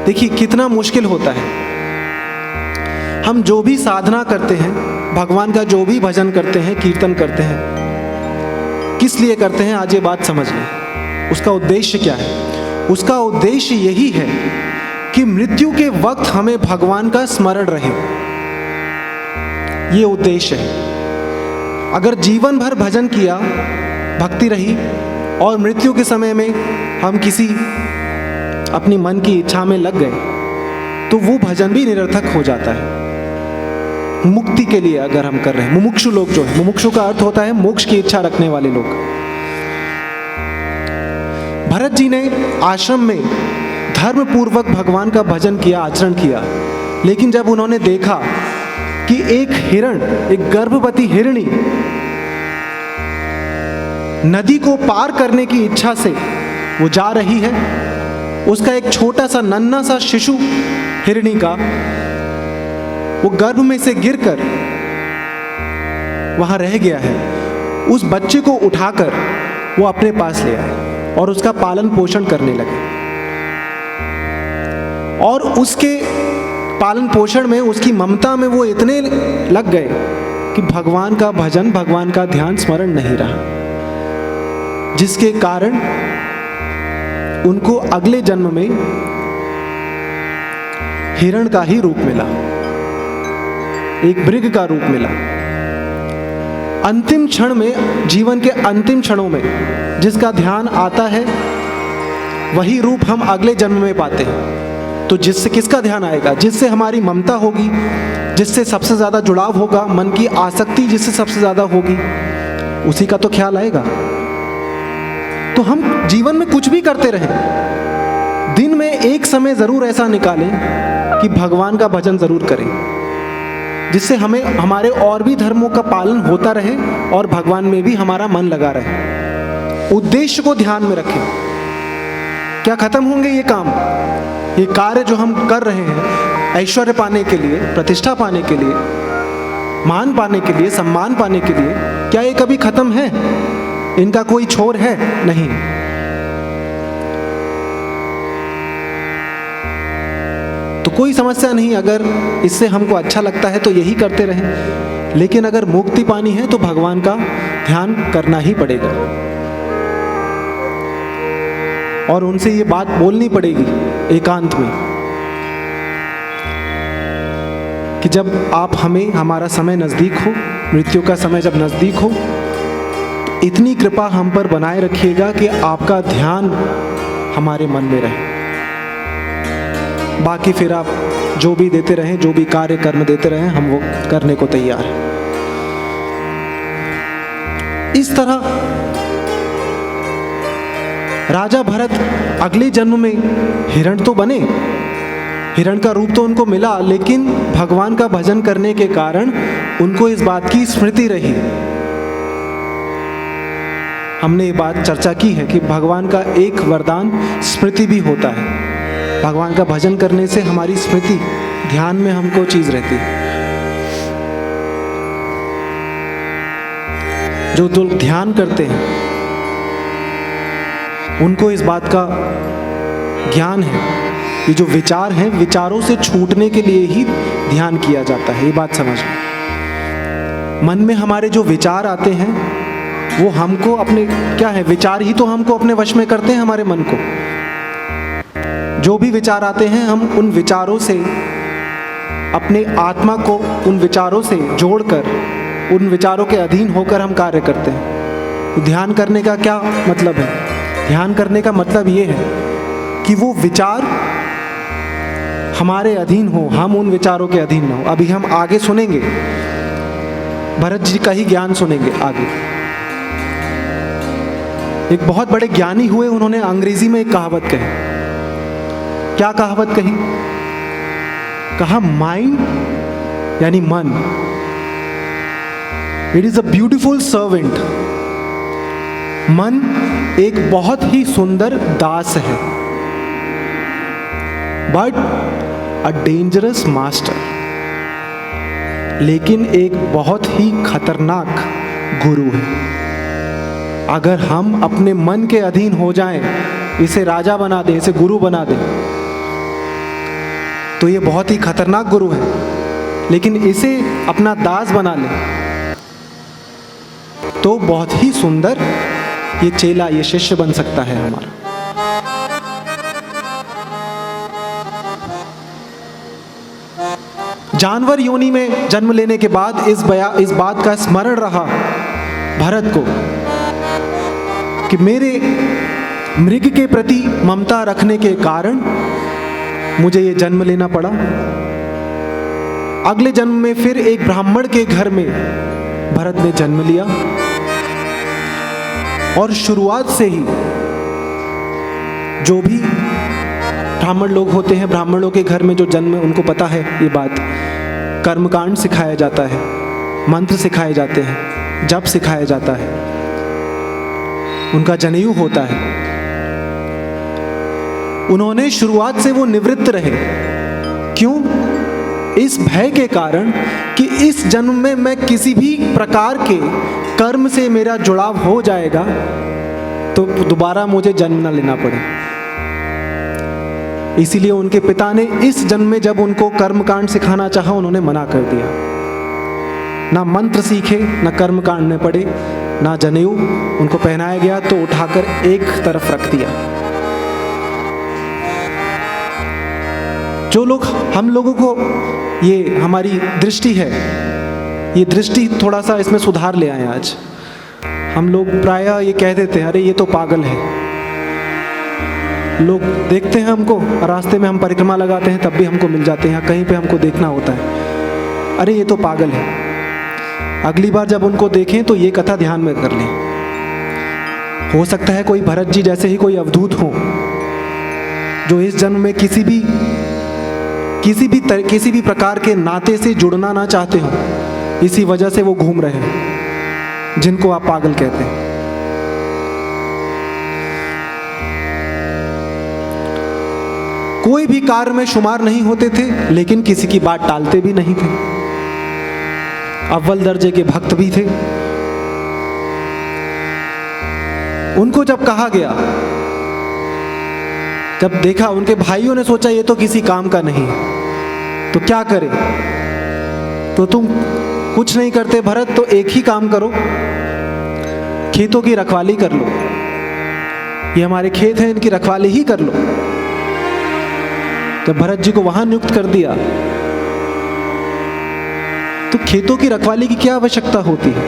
देखिए कितना मुश्किल होता है। हम जो भी साधना करते हैं, भगवान का जो भी भजन करते हैं, कीर्तन करते हैं, किस लिए करते हैं? आज ये बात समझ लें। उसका उद्देश्य क्या है? उसका उद्देश्य यही है कि मृत्यु के वक्त हमें भगवान का स्मरण रहे। ये उद्देश्य है। अगर जीवन भर भजन किया, भक्ति रही, और मृत्यु के समय में हम किसी अपनी मन की इच्छा में लग गए, तो वो भजन भी निरर्थक हो जाता है। मुक्ति के लिए अगर हम कर रहे हैं, मुमुक्षु लोग जो है, मुमुक्षु का अर्थ होता है मोक्ष की इच्छा रखने वाले लोग। भरत जी ने आश्रम में धर्म पूर्वक भगवान का भजन किया, आचरण किया, लेकिन जब उन्होंने देखा कि एक हिरण, एक गर्भवती हिरणी नदी को पार करने की इच्छा से वो जा रही है, उसका एक छोटा सा नन्हा सा शिशु हिरणी का वो गर्भ में से गिरकर वहां रह गया है, उस बच्चे को उठाकर वो अपने पास ले आए और उसका पालन पोषण करने लगे। और उसके पालन पोषण में, उसकी ममता में वो इतने लग गए कि भगवान का भजन, भगवान का ध्यान, स्मरण नहीं रहा, जिसके कारण उनको अगले जन्म में हिरण का ही रूप मिला, एक मृग का रूप मिला। अंतिम क्षण में, जीवन के अंतिम क्षणों में जिसका ध्यान आता है, वही रूप हम अगले जन्म में पाते हैं। तो जिससे किसका ध्यान आएगा? जिससे हमारी ममता होगी, जिससे सबसे ज्यादा जुड़ाव होगा, मन की आसक्ति जिससे सबसे ज्यादा होगी, उसी का तो ख्याल आएगा। तो हम जीवन में कुछ भी करते रहें, दिन में एक समय जरूर ऐसा निकालें कि भगवान का भजन जरूर करें, जिससे हमें हमारे और भी धर्मों का पालन होता रहे और भगवान में भी हमारा मन लगा रहे। उद्देश्य को ध्यान में रखें। क्या खत्म होंगे ये काम, ये कार्य जो हम कर रहे हैं ऐश्वर्य पाने के लिए, प्रतिष्ठा पाने के लिए, मान पाने के लिए, सम्मान पाने के लिए? क्या ये कभी खत्म है? इनका कोई छोर है? नहीं। तो कोई समस्या नहीं, अगर इससे हमको अच्छा लगता है तो यही करते रहें। लेकिन अगर मुक्ति पानी है तो भगवान का ध्यान करना ही पड़ेगा, और उनसे ये बात बोलनी पड़ेगी एकांत में कि जब आप हमें, हमारा समय नजदीक हो, मृत्यु का समय जब नजदीक हो, इतनी कृपा हम पर बनाए रखिएगा कि आपका ध्यान हमारे मन में रहे। बाकी फिर आप जो भी देते रहें, जो भी कार्य कर्म देते रहें, हम वो करने को तैयार हैं। इस तरह राजा भरत अगले जन्म में हिरण तो बने, हिरण का रूप तो उनको मिला, लेकिन भगवान का भजन करने के कारण उनको इस बात की स्मृति रही। हमने ये बात चर्चा की है कि भगवान का एक वरदान स्मृति भी होता है। भगवान का भजन करने से हमारी स्मृति, ध्यान में हमको चीज रहती है। जो लोग ध्यान करते हैं उनको इस बात का ज्ञान है, ये जो विचार हैं, विचारों से छूटने के लिए ही ध्यान किया जाता है। ये बात समझ लो। मन में हमारे जो विचार आते हैं वो हमको अपने, क्या है, विचार ही तो हमको अपने वश में करते हैं, हमारे मन को। जो भी विचार आते हैं, हम उन विचारों से अपने आत्मा को, उन विचारों से जोड़कर, उन विचारों के अधीन होकर हम कार्य करते हैं। तो ध्यान करने का क्या मतलब है? ध्यान करने का मतलब ये है कि वो विचार हमारे अधीन हो, हम उन विचारों के अधीन ना हो। अभी हम आगे सुनेंगे, भरत जी का ही ज्ञान सुनेंगे आगे। एक बहुत बड़े ज्ञानी हुए, उन्होंने अंग्रेजी में एक कहावत कही। क्या कहावत कही? कहा, माइंड यानी मन, it is a beautiful servant. मन एक बहुत ही सुंदर दास है, बट अ डेंजरस मास्टर, लेकिन एक बहुत ही खतरनाक गुरु है। अगर हम अपने मन के अधीन हो जाएं, इसे राजा बना दें, इसे गुरु बना दें, तो ये बहुत ही खतरनाक गुरु है, लेकिन इसे अपना दास बना ले तो बहुत ही सुंदर ये चेला, ये शिष्य बन सकता है हमारा। जानवर योनि में जन्म लेने के बाद इस बात का स्मरण रहा भरत को कि मेरे मृग के प्रति ममता रखने के कारण मुझे ये जन्म लेना पड़ा। अगले जन्म में फिर एक ब्राह्मण के घर में भरत ने जन्म लिया और शुरुआत से ही जो भी ब्राह्मण लोग होते हैं, ब्राह्मणों के घर में जो जन्म, उनको पता है ये बात, कर्मकांड सिखाया जाता है, मंत्र सिखाए जाते हैं, जप सिखाया जाता है, उनका जनेऊ होता है। उन्होंने शुरुआत से वो निवृत्त रहे। क्यों? इस भय के कारण कि इस जन्म में मैं किसी भी प्रकार के कर्म से मेरा जुड़ाव हो जाएगा तो दोबारा मुझे जन्म न लेना पड़े। इसीलिए उनके पिता ने इस जन्म में जब उनको कर्मकांड सिखाना चाहा, उन्होंने मना कर दिया। ना मंत्र सीखे, ना कर्मकांड में पढ़े, ना जनेऊ उनको पहनाया गया, तो उठाकर एक तरफ रख दिया। जो लोग, हम लोगों को ये हमारी दृष्टि है, ये दृष्टि थोड़ा सा इसमें सुधार ले आए। आज हम लोग प्रायः ये कह देते हैं, अरे ये तो पागल है। लोग देखते हैं हमको, रास्ते में हम परिक्रमा लगाते हैं तब भी हमको मिल जाते हैं, कहीं पे हमको देखना होता है, अरे ये तो पागल है। अगली बार जब उनको देखें तो ये कथा ध्यान में कर लें। हो सकता है कोई भरत जी जैसे ही कोई अवधूत हो जो इस जन्म में किसी भी प्रकार के नाते से जुड़ना ना चाहते हो, इसी वजह से वो घूम रहे हैं, जिनको आप पागल कहते हैं। कोई भी कार्य में शुमार नहीं होते थे, लेकिन किसी की बात टालते भी नहीं थे। अव्वल दर्जे के भक्त भी थे। उनको जब कहा गया, जब देखा, उनके भाइयों ने सोचा ये तो किसी काम का नहीं, तो क्या करे? तो तुम कुछ नहीं करते भरत, तो एक ही काम करो, खेतों की रखवाली कर लो। ये हमारे खेत हैं, इनकी रखवाली ही कर लो। जब भरत जी को वहां नियुक्त कर दिया तो खेतों की रखवाली की क्या आवश्यकता होती है?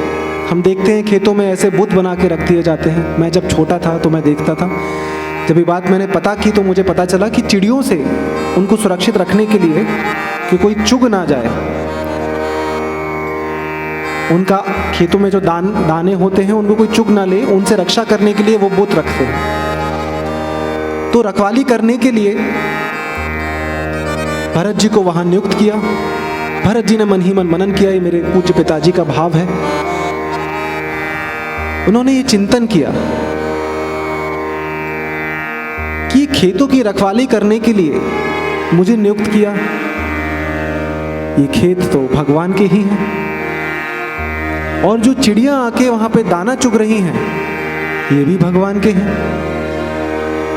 हम देखते हैं खेतों में ऐसे बुत बना के रख दिए जाते हैं। मैं जब छोटा था तो मैं देखता था, जब ये बात मैंने पता की तो मुझे पता चला कि चिड़ियों से उनको सुरक्षित रखने के लिए कि कोई चुग ना जाए, उनका खेतों में जो दाने होते हैं उनको कोई चुग ना ले, उनसे रक्षा करने के लिए वो बुत रखते हैं। तो रखवाली करने के लिए भरत जी को वहां नियुक्त किया। भरत जी ने मन ही मन मनन किया, ये मेरे पूज्य पिताजी का भाव है। उन्होंने ये चिंतन किया कि खेतों की रखवाली करने के लिए मुझे नियुक्त किया, ये खेत तो भगवान के ही हैं, और जो चिड़ियां आके वहां पे दाना चुग रही हैं ये भी भगवान के हैं।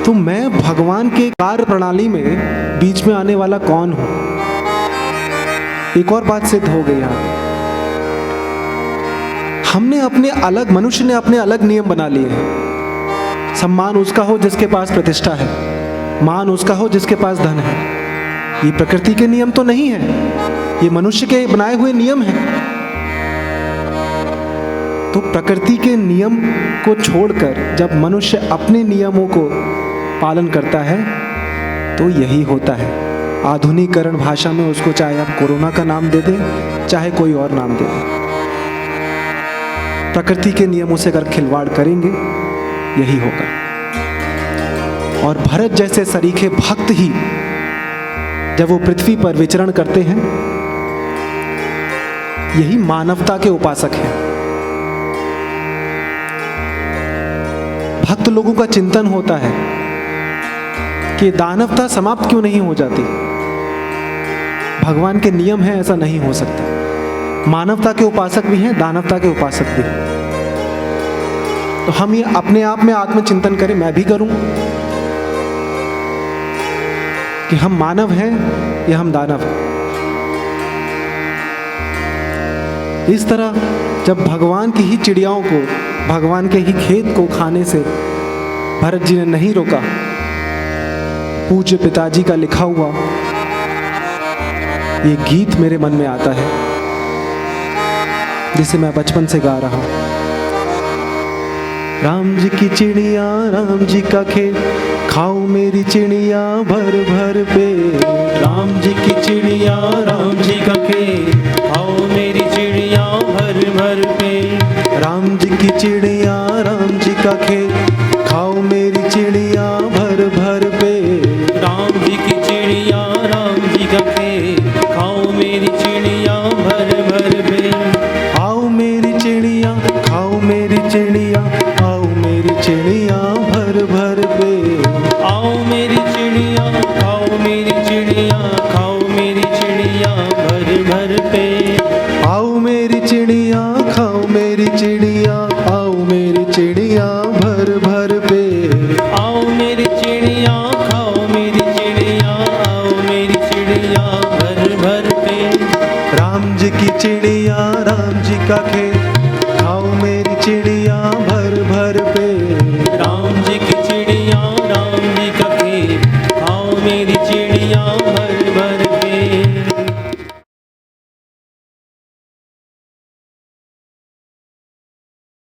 तो मैं भगवान के कार्य प्रणाली में बीच में आने वाला कौन हूं? एक और बात सिद्ध हो गई। हमने अपने अलग, मनुष्य ने अपने अलग नियम बना लिए हैं। सम्मान उसका हो जिसके पास प्रतिष्ठा है, मान उसका हो जिसके पास धन है। ये प्रकृति के नियम तो नहीं है, ये मनुष्य के बनाए हुए नियम हैं। तो प्रकृति के नियम को छोड़कर जब मनुष्य अपने नियमों को पालन करता है तो यही होता है। आधुनिकीकरण भाषा में उसको चाहे आप कोरोना का नाम दे दें, चाहे कोई और नाम दे दें, प्रकृति के नियमों से अगर खिलवाड़ करेंगे यही होगा। और भरत जैसे सरीखे भक्त ही जब वो पृथ्वी पर विचरण करते हैं, यही मानवता के उपासक हैं। भक्त लोगों का चिंतन होता है कि दानवता समाप्त क्यों नहीं हो जाती? भगवान के नियम है, ऐसा नहीं हो सकता। मानवता के उपासक भी हैं, दानवता के उपासक भी। तो हम ये अपने आप में आत्मचिंतन करें, मैं भी करूं। कि हम मानव हैं या हम दानव हैं। इस तरह जब भगवान की ही चिड़ियाओं को, भगवान के ही खेत को खाने से भरत जी ने नहीं रोका, पूज्य पिताजी का लिखा हुआ ये गीत मेरे मन में आता है, जिसे मैं बचपन से गा रहा हूं। राम जी की चिड़िया, राम जी का खेत, खाओ मेरी चिड़िया भर भर पेट। राम जी की चिड़िया, राम जी का खेत, खाओ मेरी चिड़िया भर भर पेट। राम जी की चिड़िया, राम जी का खेत, खाओ मेरी चिड़िया भर भर पेट। राम जी की चिड़िया, राम जी का खेत, खाओ मेरी चिड़िया भर भर पेट। आओ मेरी चिड़िया, खाओ मेरी चिड़िया, आओ मेरी चिड़िया भर भर पेट। आओ मेरी चिड़िया, खाओ मेरी चिड़िया, खाओ मेरी चिड़िया भर भर पेट। आओ मेरी चिड़िया, खाओ मेरी चिड़िया, आओ मेरी चिड़िया भर भर पेट। आओ मेरी चिड़िया, खाओ मेरी चिड़िया, आओ मेरी चिड़िया भर भर पेट। राम जी की चिड़िया, राम जी का खेत,